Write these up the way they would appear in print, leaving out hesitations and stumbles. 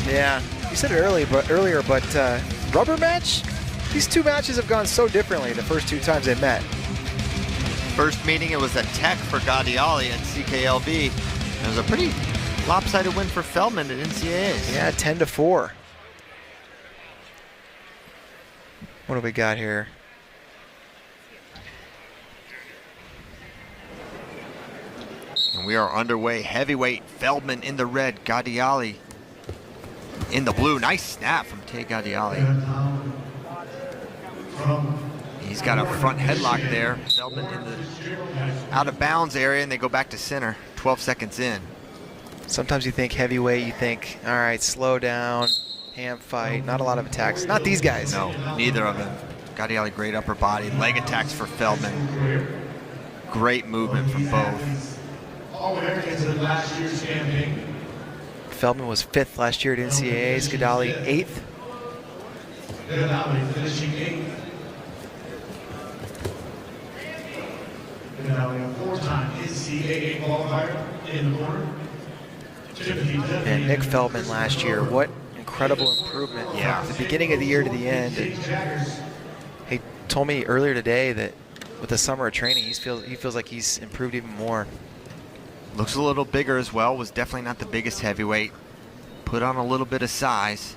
Yeah, you said it earlier, but rubber match? These two matches have gone so differently the first two times they met. First meeting, it was a tech for Ghadiali at CKLB. It was a pretty lopsided win for Feldman at NCAAs. Yeah, 10-4. What do we got here? And we are underway. Heavyweight Feldman in the red, Ghadiali in the blue. Nice snap from Taye Ghadiali. He's got a front headlock there. Feldman in the out of bounds area, and they go back to center 12 seconds in. Sometimes you think heavyweight, you think, all right, slow down, hand fight, not a lot of attacks. Not these guys. No, neither of them. Ghadiali, great upper body. Leg attacks for Feldman. Great movement from both. Feldman was 5th last year at NCAAs. Ghadiali 8th. Finishing 8th. Ghadiali, a 4-time NCAA qualifier in the corner. And Nick Feldman last year, what incredible improvement from the beginning of the year to the end. And he told me earlier today that with the summer of training, he feels like he's improved even more. Looks a little bigger as well. Was definitely not the biggest heavyweight. Put on a little bit of size.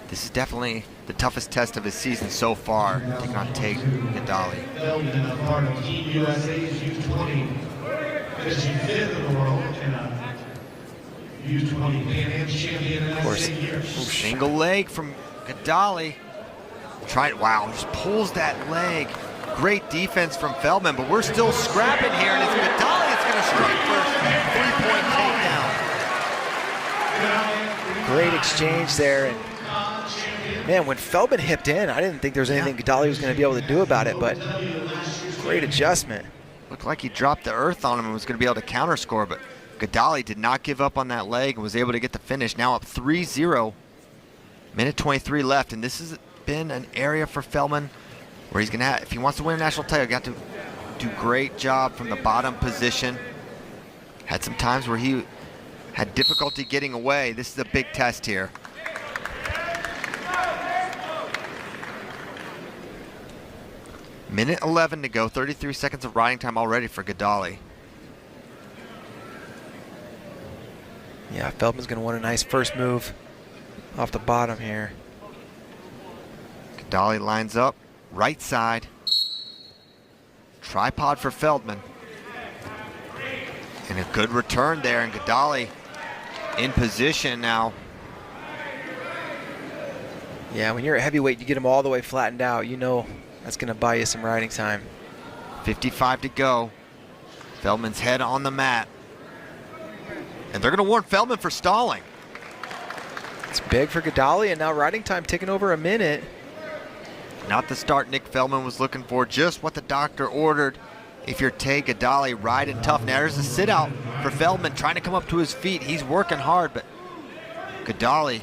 This is definitely the toughest test of his season so far, taking on Taye Ghadiali. Feldman, a part of Team USA's U20, finishing 5th in the world and a U20 Pan Am champion in that same year. Single leg from Ghadiali. Wow, just pulls that leg. Great defense from Feldman, but we're still scrapping here, and it's Ghadiali that's going to strike for a 3-point takedown. Great exchange there. And man, when Feldman hipped in, I didn't think there was anything Ghadiali was going to be able to do about it, but great adjustment. Looked like he dropped the earth on him and was going to be able to counter score, but Ghadiali did not give up on that leg and was able to get the finish. Now up 3-0, minute 23 left, and this has been an area for Feldman where he's going to have, if he wants to win a national title, got to do great job from the bottom position. Had some times where he had difficulty getting away. This is a big test here. Minute 11 to go, 33 seconds of riding time already for Ghadiali. Yeah, Feldman's going to want a nice first move off the bottom here. Ghadiali lines up, right side. Tripod for Feldman. And a good return there, and Ghadiali in position now. Yeah, when you're a heavyweight, you get him all the way flattened out. You know that's going to buy you some riding time. 55 to go. Feldman's head on the mat. And they're going to warn Feldman for stalling. It's big for Ghadiali, and now riding time ticking over a minute. Not the start Nick Feldman was looking for, just what the doctor ordered. If you're Taye Ghadiali, riding tough. Now there's a sit out for Feldman trying to come up to his feet. He's working hard, but Ghadiali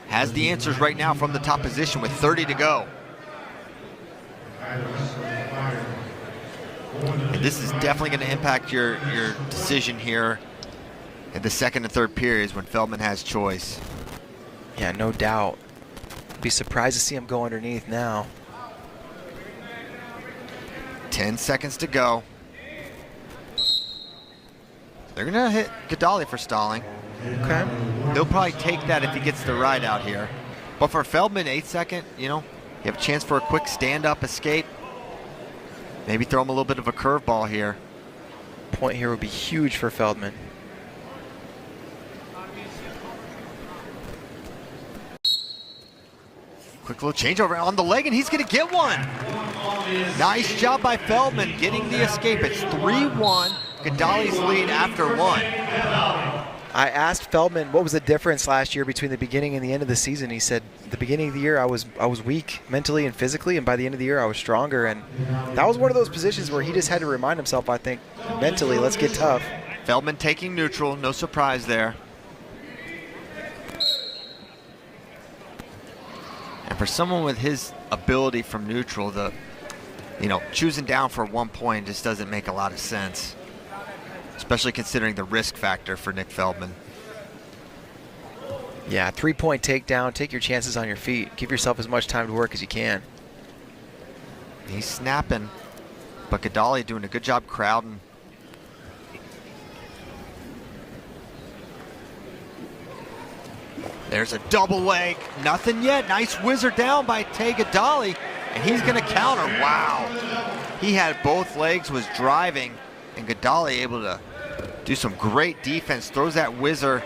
has the answers right now from the top position with 30 to go. And this is definitely going to impact your decision here in the second and third periods when Feldman has choice. Yeah, no doubt. Be surprised to see him go underneath now. 10 seconds to go. They're going to hit Ghadiali for stalling. Okay. He'll probably take that if he gets the ride out here. But for Feldman, 8 second, you know, you have a chance for a quick stand-up escape. Maybe throw him a little bit of a curveball here. Point here would be huge for Feldman. Quick little changeover on the leg, and he's going to get one. Nice job by Feldman getting the escape. It's 3-1. Ghadiali's lead after one. I asked Feldman what was the difference last year between the beginning and the end of the season. He said, the beginning of the year I was weak mentally and physically, and by the end of the year I was stronger. And that was one of those positions where he just had to remind himself, I think, mentally, let's get tough. Feldman taking neutral, no surprise there. And for someone with his ability from neutral, choosing down for 1 point just doesn't make a lot of sense, especially considering the risk factor for Nick Feldman. Yeah, 3-point takedown. Take your chances on your feet. Give yourself as much time to work as you can. He's snapping, but Ghadiali doing a good job crowding. There's a double leg. Nothing yet. Nice whizzer down by Taye Ghadiali, and he's going to counter. Wow. He had both legs, was driving, and Ghadiali able to do some great defense. Throws that whizzer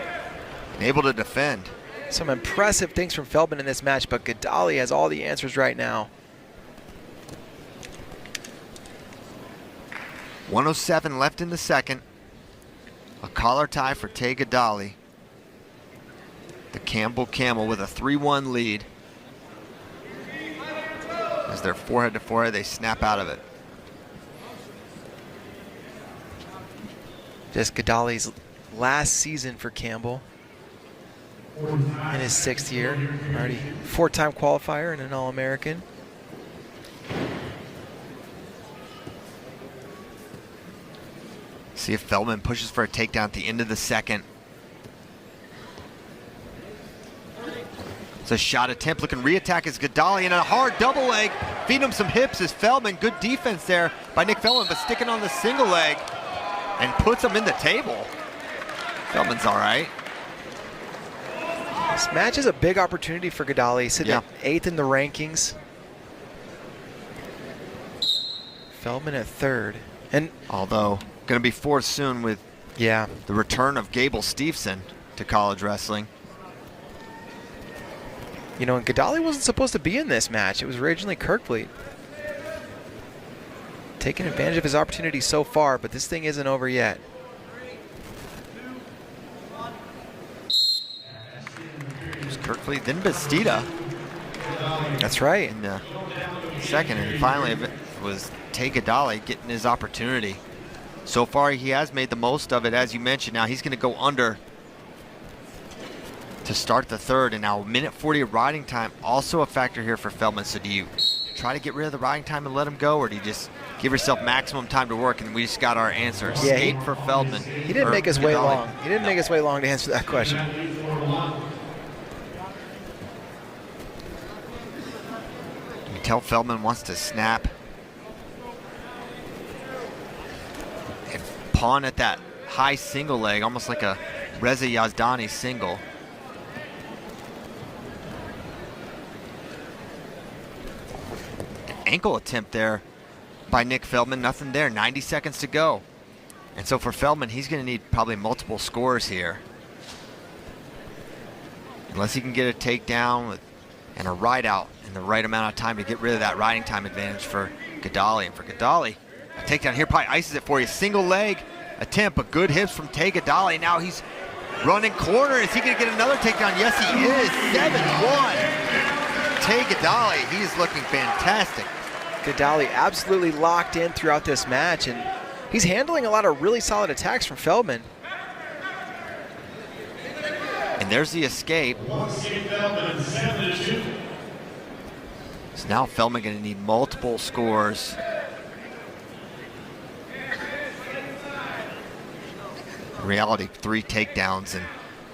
and able to defend. Some impressive things from Feldman in this match, but Ghadiali has all the answers right now. 1:07 left in the second. A collar tie for Taye Ghadiali. The Campbell Camel with a 3-1 lead. As they're forehead to forehead, they snap out of it. Just Ghadiali's last season for Campbell in his 6th year. Already 4-time qualifier and an All-American. See if Feldman pushes for a takedown at the end of the second. It's a shot attempt, looking re-attack as Ghadiali, and a hard double leg. Feeding him some hips as Feldman. Good defense there by Nick Feldman, but sticking on the single leg and puts him in the table. Feldman's all right. This match is a big opportunity for Ghadiali, sitting at 8th in the rankings. Feldman at 3rd. And although going to be 4th soon with the return of Gable Steveson to college wrestling. You know, and Ghadiali wasn't supposed to be in this match. It was originally Kirkfleet. Taking advantage of his opportunity so far, but this thing isn't over yet. It was Kirkfleet, then Bastida. That's right. In the second, and finally it was Taye Ghadiali getting his opportunity. So far, he has made the most of it, as you mentioned. Now he's going to go under to start the third, and now 1:40 of riding time, also a factor here for Feldman. So do you try to get rid of the riding time and let him go, or do you just give yourself maximum time to work? And we just got our answer. Escape for Feldman. He didn't make us wait long. He didn't make us wait long to answer that question. You tell Feldman wants to snap and pawn at that high single leg, almost like a Reza Yazdani single. Ankle attempt there by Nick Feldman. Nothing there. 90 seconds to go. And so for Feldman, he's going to need probably multiple scores here. Unless he can get a takedown and a ride out in the right amount of time to get rid of that riding time advantage for Ghadiali. And for Ghadiali, a takedown here probably ices it for you. Single leg attempt, but good hips from Taye Ghadiali. Now he's running corner. Is he going to get another takedown? Yes, he is. 7-1. Taye Ghadiali, he is looking fantastic. Ghadiali absolutely locked in throughout this match, and he's handling a lot of really solid attacks from Feldman. And there's the escape. So now Feldman going to need multiple scores. In reality, 3 takedowns, and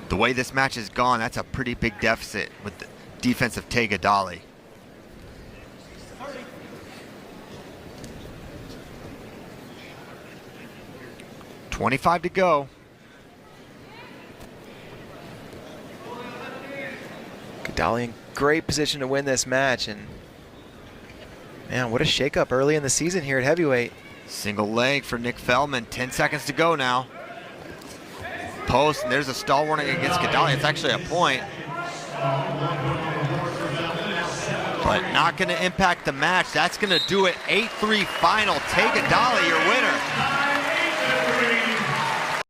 the way this match has gone, that's a pretty big deficit with the defense of Taye Ghadiali. $25 to go. Ghadiali in great position to win this match, and man, what a shakeup early in the season here at heavyweight. Single leg for Nick Feldman. 10 seconds to go now. Post, and there's a stall warning against Ghadiali. It's actually a point, but not going to impact the match. That's going to do it. 8-3 final. Taye Ghadiali, your winner.